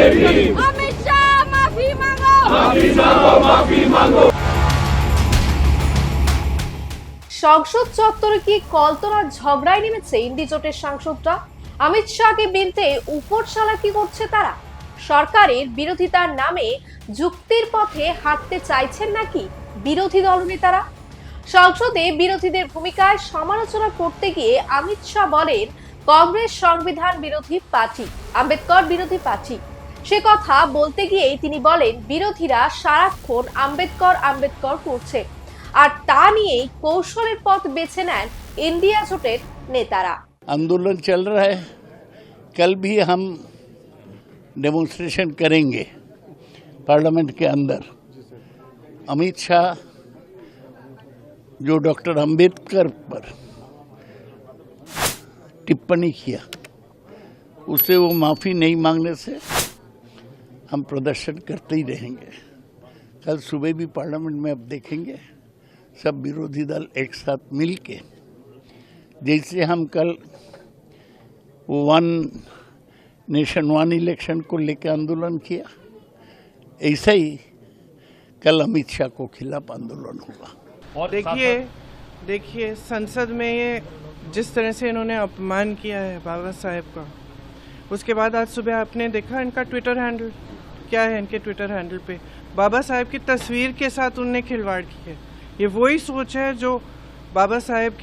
अमित शाह माफी मांगो। সংসদ চত্বরে কি কলতরা ঝগড়ায় নেমেছে ইন্ডি জোটের সাংসদরা? অমিত শাহকে বিনতে উপর চালাকি করছে তারা? সরকারের বিরোধিতার নামে যুক্তির পথে হাঁটতে চাইছেন নাকি বিরোধী দলনেতারা? সংসদে বিরোধীদের ভূমিকায় সমালোচনা করতে গিয়ে অমিত শাহ বলেন কংগ্রেস সংবিধান বিরোধী পার্টি, আম্বেদকর বিরোধী পার্টি। সে কথা বলতে গিয়েই তিনি বলেন বিরোধীরা সারাক্ষণ আম্বেদকর আম্বেদকর করছে, আর তা নিয়েই কৌশলের পথ বেছে নেন इंडिया জোটের নেতারা। आंदोलन चल रहा है, कल भी हम डेमोन्स्ट्रेशन करेंगे पार्लियामेंट के अंदर। अमित शाह जो डॉक्टर अंबेडकर पर टिप्पणी किया, उसे वो माफ़ी नहीं मांगने से हम प्रदर्शन करते ही रहेंगे। कल सुबह भी पार्लियामेंट में अब देखेंगे सब विरोधी दल एक साथ मिलके, जैसे हम कल वन नेशन वन इलेक्शन को लेकर आंदोलन किया, ऐसा ही कल अमित शाह को खिलाफ आंदोलन होगा। देखिए संसद में ये जिस तरह से इन्होंने अपमान किया है बाबा साहेब का, उसके बाद आज सुबह आपने देखा इनका ट्विटर हैंडल क्या है। इनके ट्विटर हैंडल पे बाबा साहेब की तस्वीर के साथ उनने खिलवाड़ की है। ये वही सोच है जो बाबा साहेब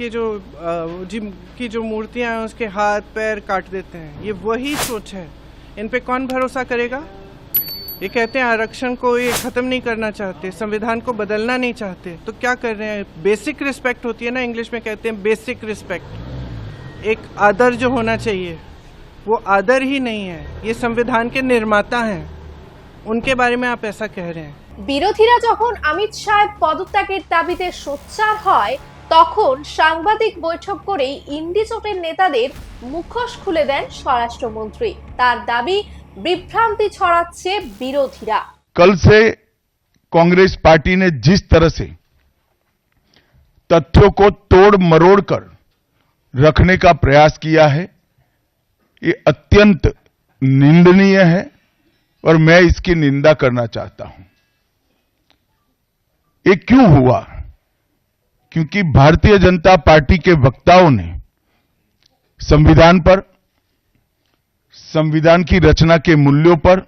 की जो मूर्तियां हैं उसके हाथ पैर काट देते हैं। ये वही सोच है। इन पे कौन भरोसा करेगा? ये कहते हैं आरक्षण को ये ख़त्म नहीं करना चाहते, संविधान को बदलना नहीं चाहते, तो क्या कर रहे हैं? बेसिक रिस्पेक्ट होती है ना, इंग्लिश में कहते हैं बेसिक रिस्पेक्ट। एक आदर जो होना चाहिए वो आदर ही नहीं है। ये संविधान के निर्माता हैं, उनके बारे में आप ऐसा कह रहे हैं। বিরোধীরা যখন অমিত শাহের পদত্যাগের দাবিতে সোচ্চার হয়, তখন সাংবাদিক বৈঠক করেই ইন্ডি জোটের নেতাদের মুখোশ খুলে দেন স্বরাষ্ট্রমন্ত্রী। তার দাবি বিভ্রান্তি ছড়াচ্ছে বিরোধীরা। कल से कांग्रेस पार्टी ने जिस तरह से तथ्यों को तोड़ मरोड़ कर रखने का प्रयास किया है, ये अत्यंत निंदनीय है और मैं इसकी निंदा करना चाहता हूं। ये क्यों हुआ? क्योंकि भारतीय जनता पार्टी के वक्ताओं ने संविधान पर, संविधान की रचना के मूल्यों पर,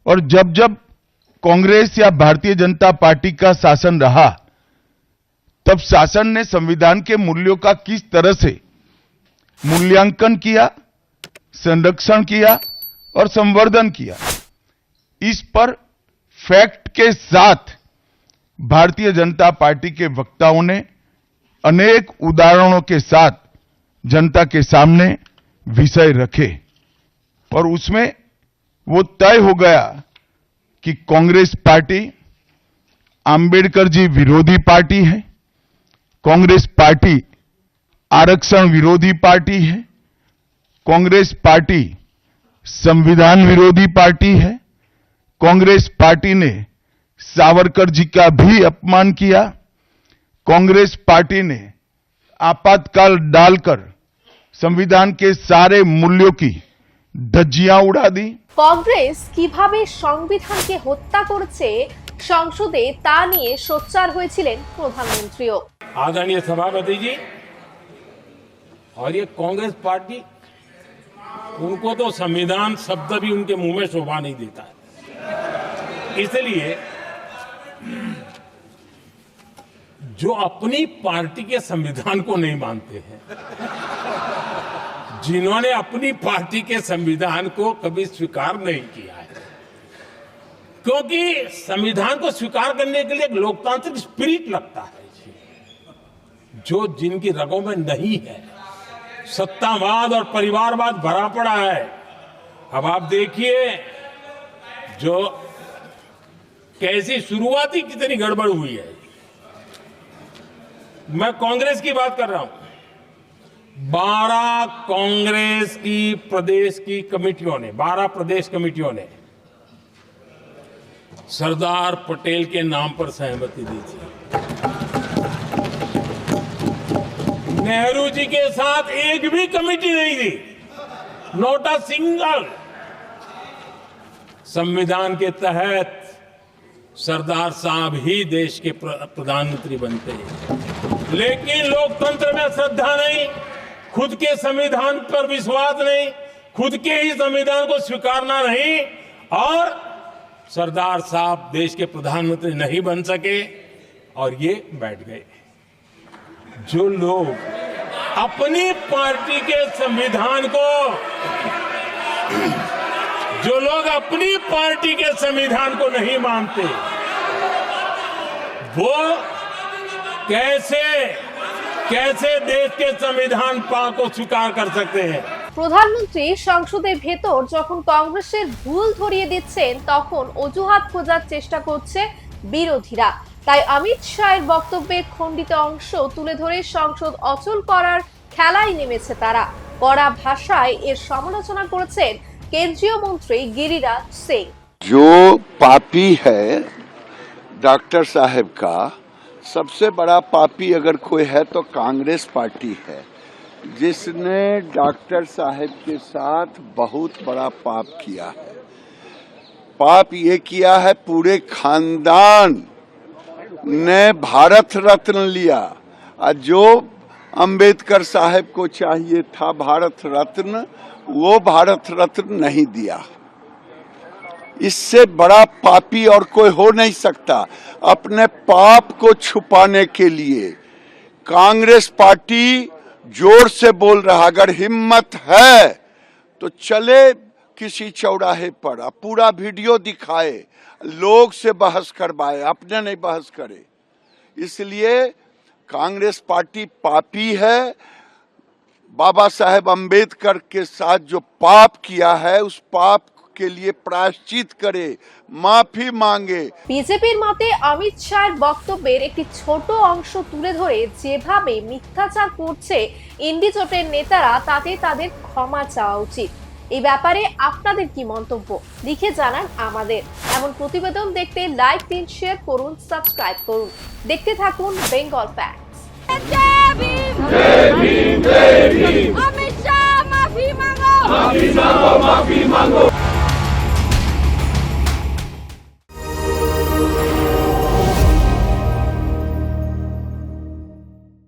और जब जब कांग्रेस या भारतीय जनता पार्टी का शासन रहा, तब शासन ने संविधान के मूल्यों का किस तरह से मूल्यांकन किया, संरक्षण किया और संवर्धन किया, इस पर फैक्ट के साथ भारतीय जनता पार्टी के वक्ताओं ने अनेक उदाहरणों के साथ जनता के सामने विषय रखे, और उसमें वो तय हो गया कि कांग्रेस पार्टी आंबेडकर जी विरोधी पार्टी है, कांग्रेस पार्टी आरक्षण विरोधी पार्टी है, कांग्रेस पार्टी संविधान विरोधी पार्टी है, कांग्रेस पार्टी ने सावरकर जी का भी अपमान किया, कांग्रेस पार्टी ने आपातकाल डालकर संविधान के सारे मूल्यों की धज्जियां उड़ा दी। কংগ্রেস কিভাবে সংবিধানকে হত্যা করেছে সংসদে তা নিয়ে সোচ্চার হয়েছিলেন প্রধানমন্ত্রীও। आदरणीय सभापति जी, और ये कांग्रेस पार्टी, उनको तो संविधान शब्द भी उनके मुंह में शोभा नहीं देता है। इसलिए जो अपनी पार्टी के संविधान को नहीं मानते हैं, जिन्होंने अपनी पार्टी के संविधान को कभी स्वीकार नहीं किया है, क्योंकि संविधान को स्वीकार करने के लिए एक लोकतांत्रिक स्पिरिट लगता है, जो जिनकी रगों में नहीं है। सत्तावाद और परिवारवाद भरा पड़ा है। अब आप देखिए जो कैसी शुरुआती कितनी गड़बड़ हुई है। मैं कांग्रेस की बात कर रहा हूं। 12 कांग्रेस की प्रदेश की कमेटियों ने, 12 प्रदेश कमेटियों ने सरदार पटेल के नाम पर सहमति दी थी। नेहरू जी के साथ एक भी कमेटी नहीं थी, नॉट अ सिंगल। संविधान के तहत सरदार साहब ही देश के प्रधानमंत्री बनते हैं, लेकिन लोकतंत्र में श्रद्धा नहीं, खुद के संविधान पर विश्वास नहीं, खुद के ही संविधान को स्वीकारना नहीं, और सरदार साहब देश के प्रधानमंत्री नहीं बन सके और ये बैठ गए। जो लोग अपनी पार्टी के संविधान को, जो लोग अपनी पार्टी के संविधान को नहीं मानते, वो कैसे देश के संविधान को स्वीकार कर सकते हैं। প্রধানমন্ত্রী সংসদের ভেতর যখন কংগ্রেসের ভুল ধরিয়ে দিচ্ছেন তখন অজুহাত খোঁজার চেষ্টা করছে বিরোধীরা। তাই অমিত শাহের বক্তব্যের খণ্ডিত অংশ তুলে ধরে সংসদ অচল করার খেলায় নেমেছে তারা। কড়া ভাষায় এর সমালোচনা করেছেন केंद्रीय मंत्री गिरिराज सिंह। जो पापी है डॉक्टर साहब का, सबसे बड़ा पापी अगर कोई है तो कांग्रेस पार्टी है, जिसने डॉक्टर साहब के साथ बहुत बड़ा पाप किया है। पाप ये किया है, पूरे खानदान ने भारत रत्न लिया, और जो अंबेडकर साहब को चाहिए था भारत रत्न, वो भारत रत्न नहीं दिया। इससे बड़ा पापी और कोई हो नहीं सकता। अपने पाप को छुपाने के लिए कांग्रेस पार्टी जोर से बोल रहा, अगर हिम्मत है तो चले किसी चौराहे पर, पूरा वीडियो दिखाए, लोग से बहस करवाए, अपने नहीं बहस करे। इसलिए कांग्रेस पार्टी पापी है। बाबा साहेब अंबेडकर के साथ जो पाप किया है, उस पाप के लिए प्रायश्चित करे, माफी मांगे। বিজেপির মতে অমিত শাহের বক্তব্যের একটি ছোট অংশ তুলে ধরে যেভাবে মিথ্যাচার করছে ইন্ডি জোটের নেতারা, তাতে তাদের ক্ষমা চাওয়া উচিত। এই ব্যাপারে আপনাদের কি মন্তব্য লিখে জানান আমাদের। এমন প্রতিবেদন দেখতে লাইক দিন, শেয়ার করুন, সাবস্ক্রাইব করুন। দেখতে থাকুন বেঙ্গল ফ্যাক্টস। जय भीम जय भीम जय भीम। अमित शाह माफी मांगो, माफी मांगो, माफी मांगो।